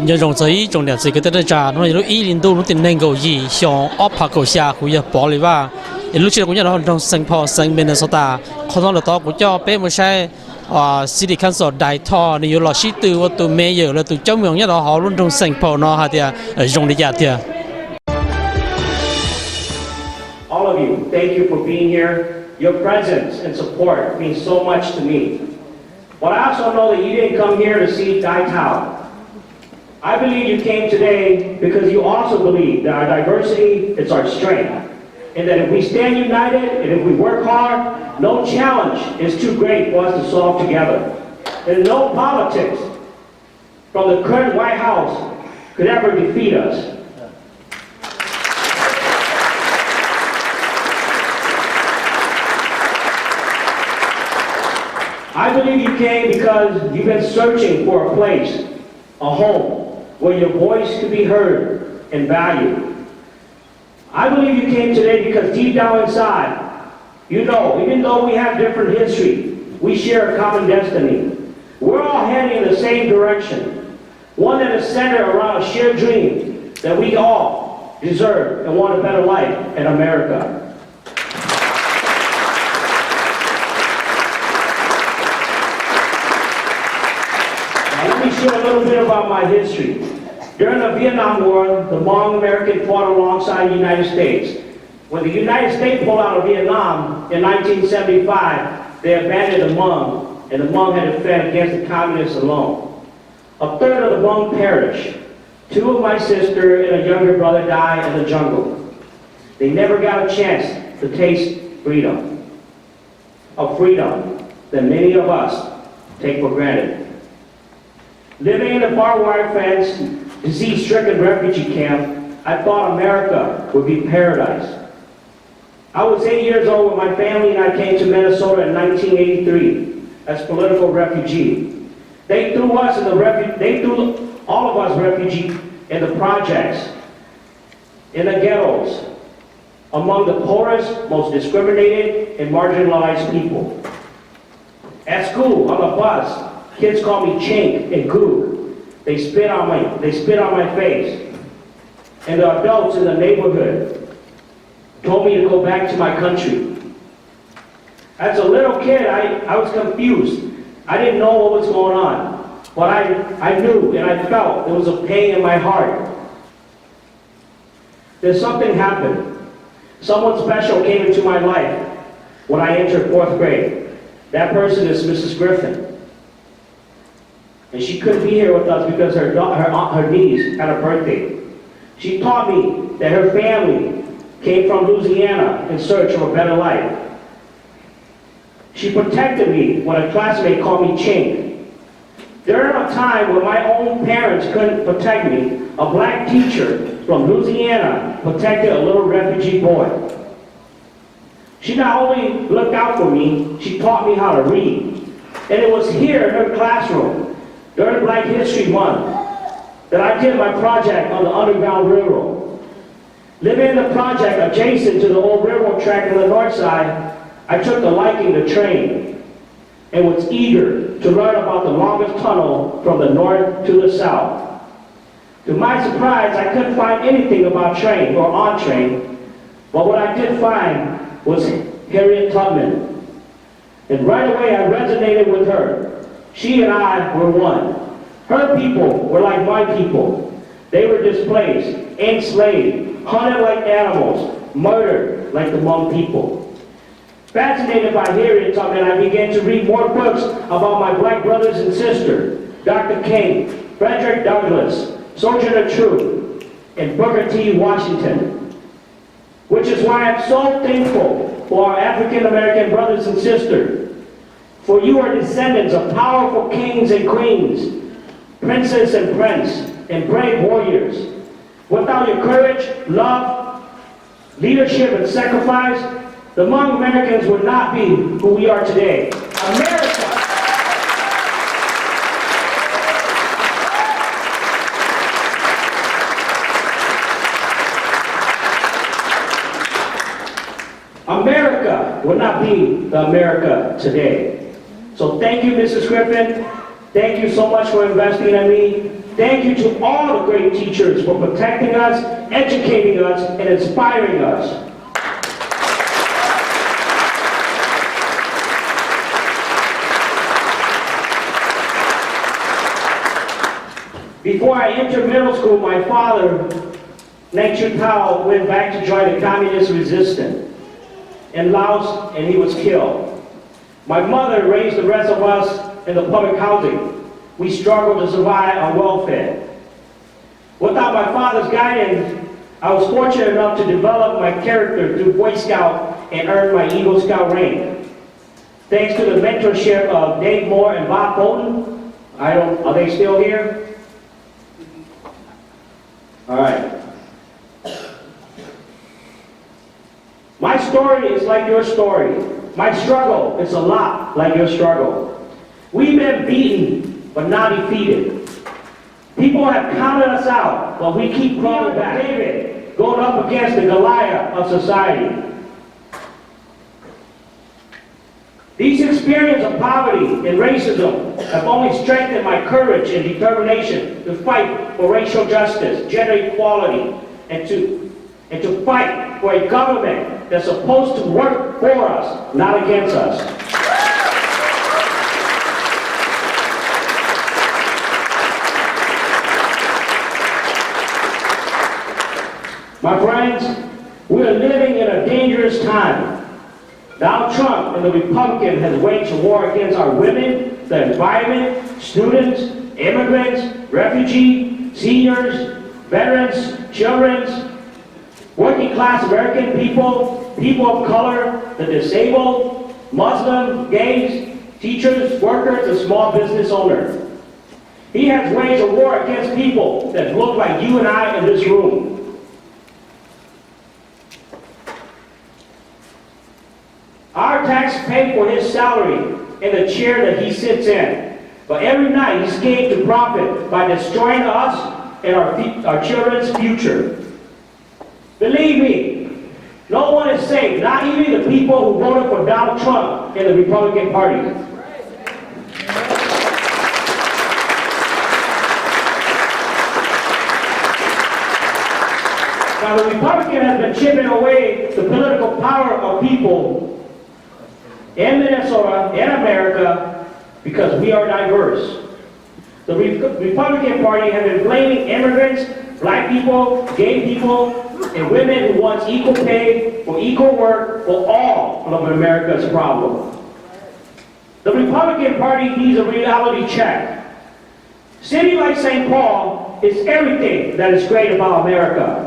nhờ rong giấy trong nhà gì cái tết trà nó lúc ý liên nó tiền nên cầu gì xong ốp phá cầu xa cũng như bỏ đi vào lúc trước cũng như là trong St.Paul St. Minnesota không nói là to cũng cho bé một xe City Council Dai Thao nhiều là sĩ từ và từ mấy giờ là từ trong miệng nhất là họ luôn trong St.Paul nó hay thì rong đi ra thì All of you, thank you for being here. Your presence and support means so much to me. But I also know that you didn't come here to see Dai Thao. I believe you came today because you also believe that our diversity is our strength. And that if we stand united and if we work hard, no challenge is too great for us to solve together. And no politics from the current White House could ever defeat us. I believe you came because you've been searching for a place, a home, where your voice could be heard and valued. I believe you came today because deep down inside, you know, even though we have different history, we share a common destiny. We're all heading in the same direction, one that is centered around a shared dream that we all deserve and want a better life in America. Let me share a little bit about my history. During the Vietnam War, the Hmong Americans fought alongside the United States. When the United States pulled out of Vietnam in 1975, they abandoned the Hmong, and the Hmong had to fend against the communists alone. A third of the Hmong perished. Two of my sister and a younger brother died in the jungle. They never got a chance to taste freedom. A freedom that many of us take for granted. Living in a barbed wire fence, disease-stricken refugee camp, I thought America would be paradise. I was 8 years old when my family and I came to Minnesota in 1983 as political refugee. They threw all of us refugees in the projects, in the ghettos, among the poorest, most discriminated, and marginalized people. At school, on the bus, kids call me chink and gook. They spit on my face. And the adults in the neighborhood told me to go back to my country. As a little kid, I was confused. I didn't know what was going on. But I knew and I felt there was a pain in my heart. Then something happened. Someone special came into my life when I entered 4th grade. That person is Mrs. Griffin. And she couldn't be here with us because her niece had a birthday. She taught me that her family came from Louisiana in search of a better life. She protected me when a classmate called me chink. During a time when my own parents couldn't protect me, a black teacher from Louisiana protected a little refugee boy. She not only looked out for me, she taught me how to read. And it was here in her classroom during Black History Month that I did my project on the Underground Railroad. Living in the project adjacent to the old railroad track on the north side, I took a liking to train and was eager to learn about the longest tunnel from the north to the south. To my surprise, I couldn't find anything about train or on train, but what I did find was Harriet Tubman. And right away I resonated with her. She and I were one. Her people were like my people. They were displaced, enslaved, hunted like animals, murdered like the Hmong people. Fascinated by Harriet Tubman, I began to read more books about my black brothers and sisters, Dr. King, Frederick Douglass, Sojourner Truth, and Booker T. Washington. Which is why I'm so thankful for our African American brothers and sisters. For you are descendants of powerful kings and queens, princes and prince, and brave warriors. Without your courage, love, leadership, and sacrifice, the Hmong Americans would not be who we are today. America would not be the America today. So thank you, Mrs. Griffin. Thank you so much for investing in me. Thank you to all the great teachers for protecting us, educating us, and inspiring us. Before I entered middle school, my father, Dai Thao, went back to join the communist resistance in Laos, and he was killed. My mother raised the rest of us in the public housing. We struggled to survive on welfare. Without my father's guidance, I was fortunate enough to develop my character through Boy Scout and earn my Eagle Scout rank. Thanks to the mentorship of Dave Moore and Bob Bolton. Are they still here? All right. My story is like your story. My struggle is a lot like your struggle. We've been beaten, but not defeated. People have counted us out, but we keep crawling back. David, going up against the Goliath of society. These experiences of poverty and racism have only strengthened my courage and determination to fight for racial justice, gender equality, and to fight for a government that's supposed to work for us, not against us. My friends, we are living in a dangerous time. Donald Trump and the Republicans have waged a war against our women, the environment, students, immigrants, refugees, seniors, veterans, children, working class American people, people of color, the disabled, Muslim, gays, teachers, workers, and small business owners. He has waged a war against people that look like you and I in this room. Our tax pay for his salary in the chair that he sits in. But every night he schemes to profit by destroying us and our children's future. Believe me, no one is safe, not even the people who voted for Donald Trump in the Republican Party. Now the Republican has been chipping away the political power of people in Minnesota, in America, because we are diverse. The Republican Party has been blaming immigrants, black people, gay people, and women who want equal pay for equal work for all of America's problems. The Republican Party needs a reality check. A city like St. Paul is everything that is great about America.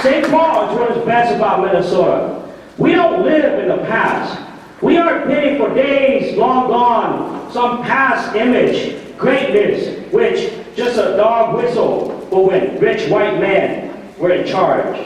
St. Paul is what is best about Minnesota. We don't live in the past. We aren't pitting for days long gone, some past image, greatness, which just a dog whistle for when rich white men were in charge.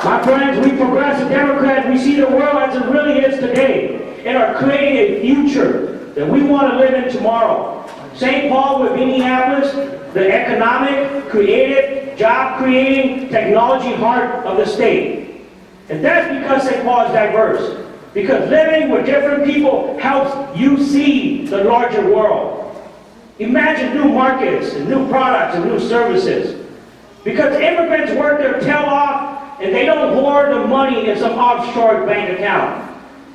My friends, we progressive Democrats, we see the world as it really is today and are creating a future that we want to live in tomorrow. St. Paul with Minneapolis, the economic, creative, job-creating, technology heart of the state. And that's because St. Paul is diverse. Because living with different people helps you see the larger world. Imagine new markets and new products and new services. Because immigrants work their tail off and they don't hoard the money in some offshore bank account.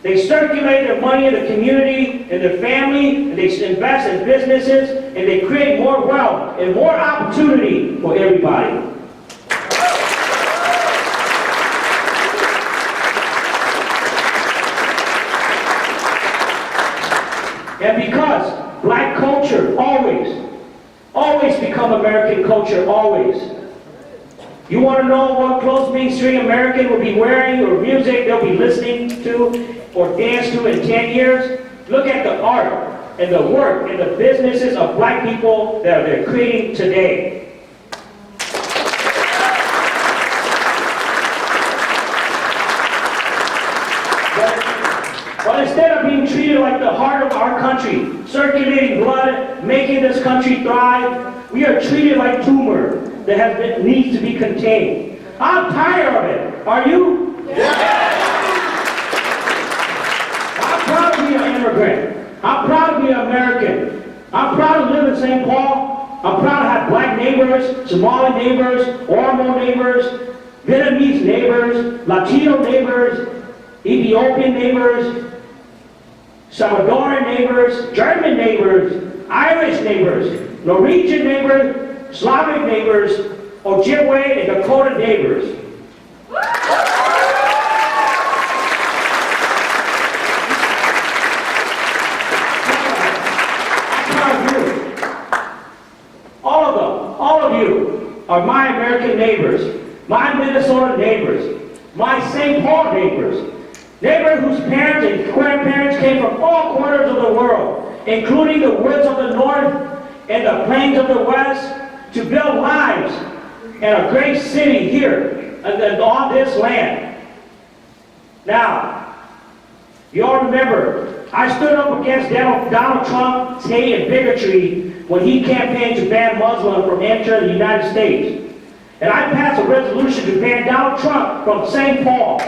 They circulate their money in the community, in their family, and they invest in businesses, and they create more wealth and more opportunity for everybody. And because black culture always become American culture, always. You want to know what clothes mainstream American will be wearing or music they'll be listening to or dance to in 10 years? Look at the art and the work and the businesses of black people that they're creating today. But instead of being treated like the heart of our country, circulating blood, making this country thrive, we are treated like tumor that needs to be contained. I'm tired of it. Are you? I'm proud to be an immigrant. I'm proud to be an American. I'm proud to live in St. Paul. I'm proud to have black neighbors, Somali neighbors, Oromo neighbors, Vietnamese neighbors, Latino neighbors, Ethiopian neighbors, Salvadoran neighbors, German neighbors, Irish neighbors, Norwegian neighbors, Slavic neighbors, Ojibwe and Dakota neighbors. All of you are my American neighbors, my Minnesota neighbors, my St. Paul neighbors whose parents and grandparents came from all corners of the world, including the woods of the north and the plains of the west, to build lives in a great city here on this land. Now, you all remember, I stood up against Donald Trump's hate and bigotry when he campaigned to ban Muslims from entering the United States. And I passed a resolution to ban Donald Trump from St. Paul.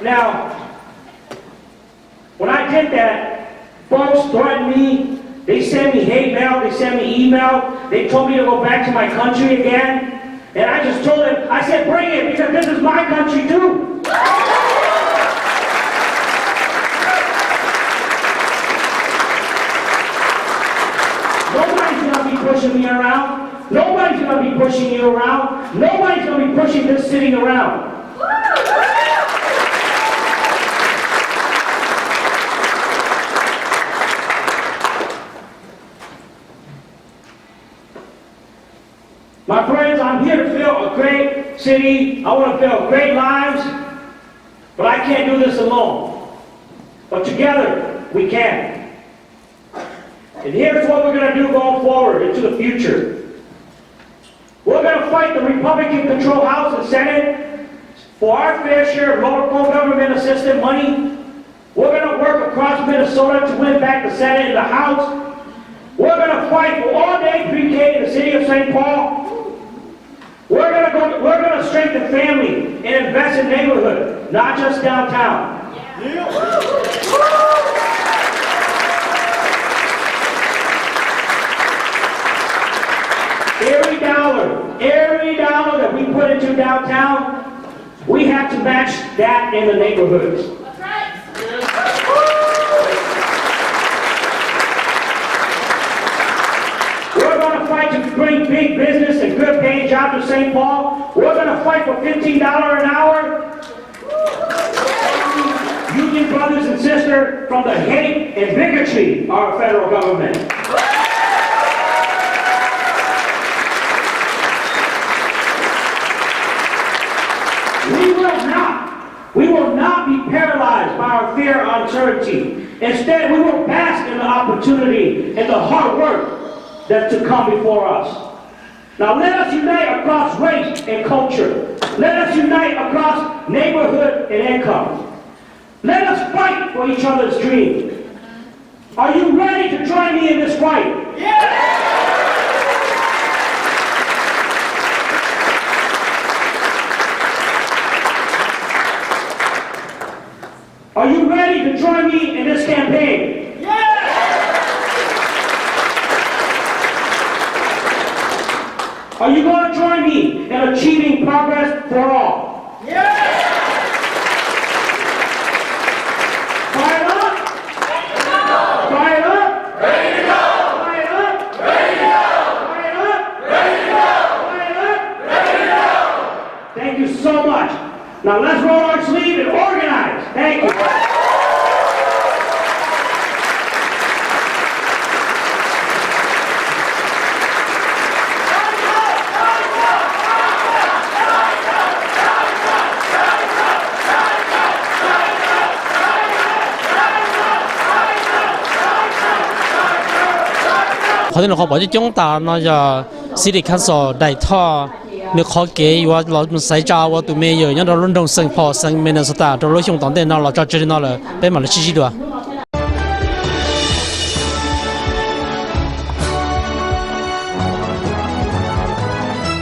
Now, when I did that, folks threatened me. They sent me hate mail. They sent me email. They told me to go back to my country again. And I just told them, I said, bring it, because this is my country too. Nobody's going to be pushing me around. Nobody's going to be pushing you around. Nobody's going to be pushing this city around. My friends, I'm here to build a great city. I want to build great lives, but I can't do this alone. But together, we can. And here's what we're going to do going forward into the future. We're going to fight the Republican-controlled House and Senate for our fair share of local government assistance money. We're going to work across Minnesota to win back the Senate and the House. We're going to fight for all-day pre-K in the city of St. Paul. We're going to strengthen family and invest in neighborhood, not just downtown. Every dollar that we put into downtown, we have to match that in the neighborhoods. That's right. We're going to fight to bring big business and good paying jobs to St. Paul. We're going to fight for $15 an hour. Union brothers and sisters from the hate and bigotry of our federal government. We will not be paralyzed by our fear and uncertainty. Instead, we will bask in the opportunity and the hard work that's to come before us. Now let us unite across race and culture. Let us unite across neighborhood and income. Let us fight for each other's dreams. Are you ready to join me in this fight? Yes! Are you ready to join me in this campaign? Yes! Are you going to join me in achieving progress for all? Yes! Fired up? Fired up? Ready to go! Fired up? Ready to go! Fired up? Ready to go! Fired up? Ready to go! Thank you so much. Now let's roll our sleeve and organize. Thank you. Họ tin là họ bỏ cho chúng ta nó giờ City Council Dai Thao nếu khó kế và nó xảy ra và tụi mày giờ nhớ đó luôn trong St.Paul St. Minnesota đó lúc chúng tận đến nó là cho chơi nó là bé mà là chi chi được